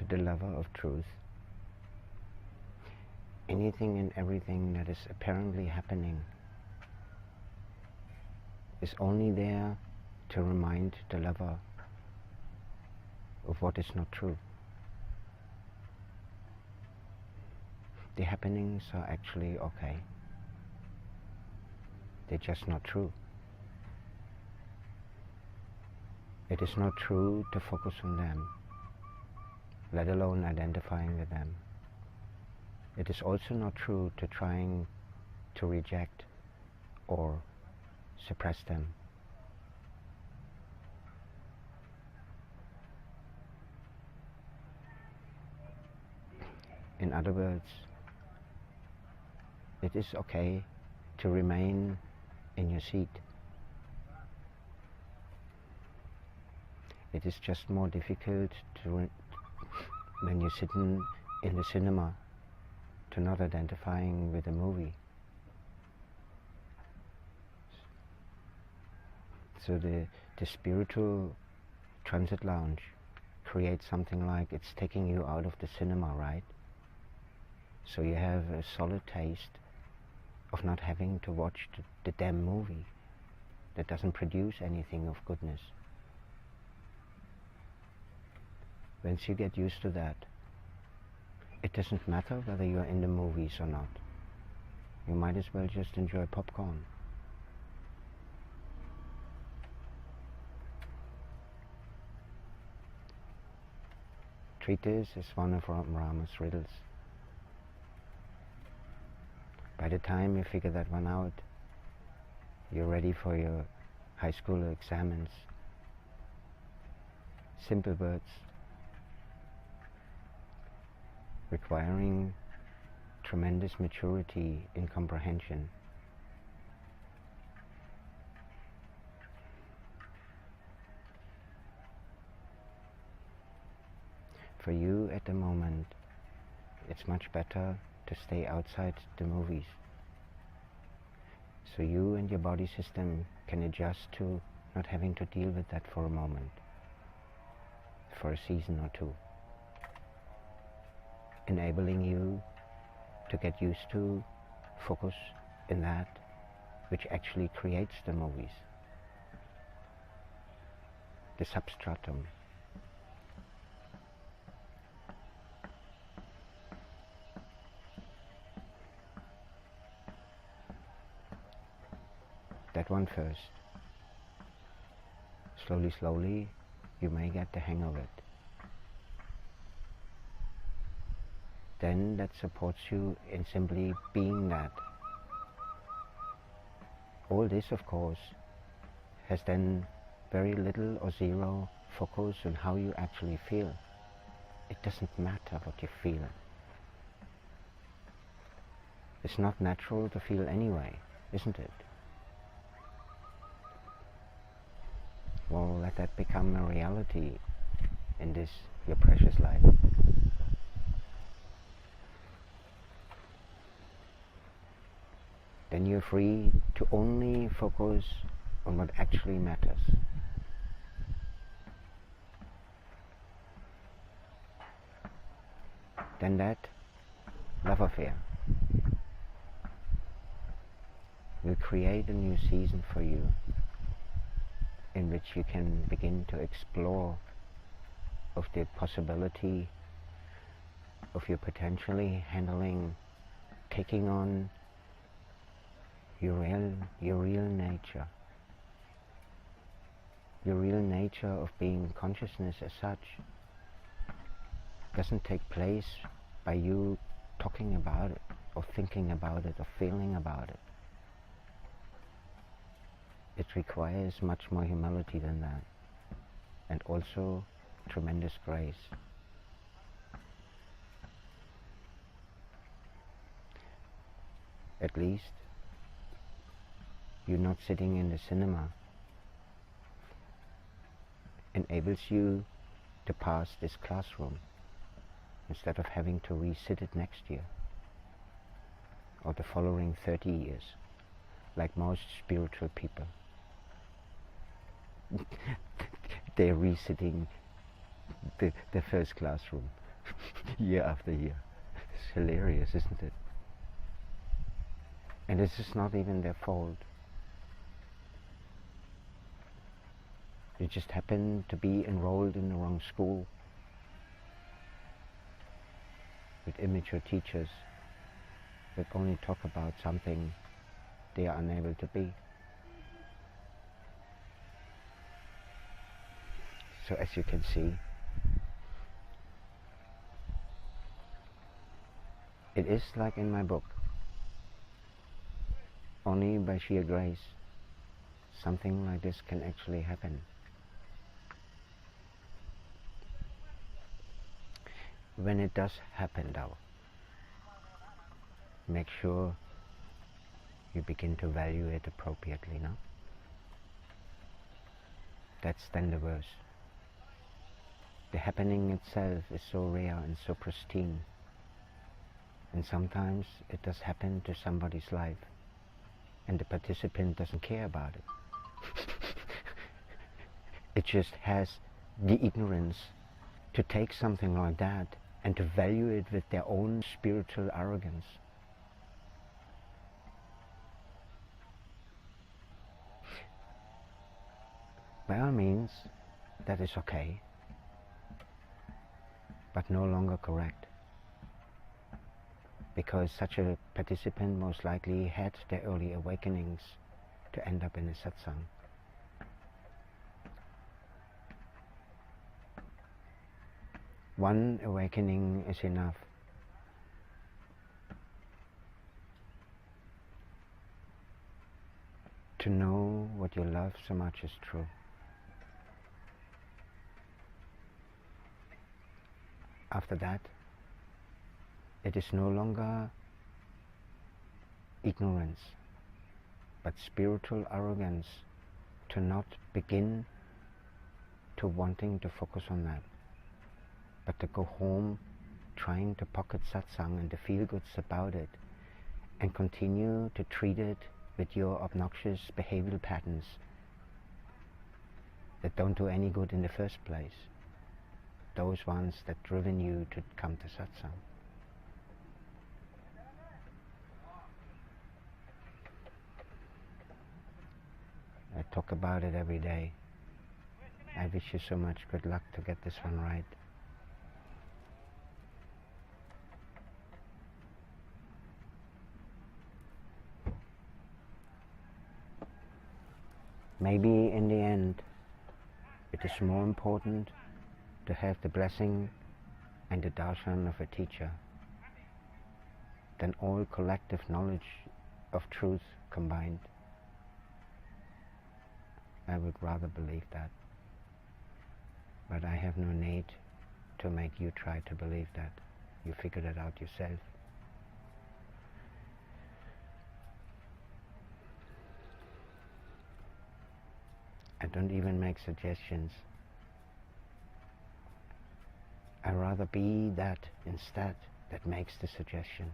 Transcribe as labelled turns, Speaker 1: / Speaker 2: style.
Speaker 1: to the lover of truth, anything and everything that is apparently happening is only there to remind the lover of what is not true. The happenings are actually okay. They're just not true. It is not true to focus on them, let alone identifying with them. It is also not true to trying to reject or suppress them. In other words, it is okay to remain in your seat. It is just more difficult to, when you're sitting in the cinema, to not identifying with the movie. So the spiritual transit lounge creates something like it's taking you out of the cinema, right? So you have a solid taste of not having to watch the damn movie that doesn't produce anything of goodness. Once you get used to that, it doesn't matter whether you're in the movies or not. You might as well just enjoy popcorn. Treat this as one of Om Rama's riddles. By the time you figure that one out, you're ready for your high school examens. Simple words, requiring tremendous maturity in comprehension. For you at the moment, it's much better to stay outside the movies, so you and your body system can adjust to not having to deal with that for a moment, for a season or two, enabling you to get used to focus in that which actually creates the movies, the substratum. That one first. Slowly, slowly, you may get the hang of it. Then that supports you in simply being that. All this, of course, has then very little or zero focus on how you actually feel. It doesn't matter what you feel. It's not natural to feel anyway, isn't it? Well, let that become a reality in this, your precious life. Then you're free to only focus on what actually matters. Then that love affair will create a new season for you, in which you can begin to explore of the possibility of you potentially handling, taking on your real nature. Your real nature of being consciousness as such doesn't take place by you talking about it, or thinking about it, or feeling about it. It requires much more humility than that, and also tremendous grace. At least, you're not sitting in the cinema enables you to pass this classroom instead of having to re-sit it next year or the following 30 years, like most spiritual people. They're re-sitting the first classroom year after year. It's hilarious, isn't it? And this is not even their fault. You just happen to be enrolled in the wrong school with immature teachers that only talk about something they are unable to be. So as you can see, it is like in my book. Only by sheer grace, something like this can actually happen. When it does happen though, make sure you begin to value it appropriately, no? That's then the worst. The happening itself is so rare and so pristine, and sometimes it does happen to somebody's life and the participant doesn't care about it. It just has the ignorance to take something like that and to value it with their own spiritual arrogance. By all means, that is okay, but no longer correct, because such a participant most likely had their early awakenings to end up in a satsang. One awakening is enough. To know what you love so much is true. After that, it is no longer ignorance, but spiritual arrogance to not begin to wanting to focus on that, but to go home trying to pocket satsang and to feel goods about it and continue to treat it with your obnoxious behavioral patterns that don't do any good in the first place, those ones that driven you to come to satsang. I talk about it every day. I wish you so much good luck to get this one right. Maybe in the end, it is more important to have the blessing and the darshan of a teacher than all collective knowledge of truth combined. I would rather believe that, but I have no need to make you try to believe that. You figure that out yourself. I don't even make suggestions. I rather be that instead that makes the suggestion.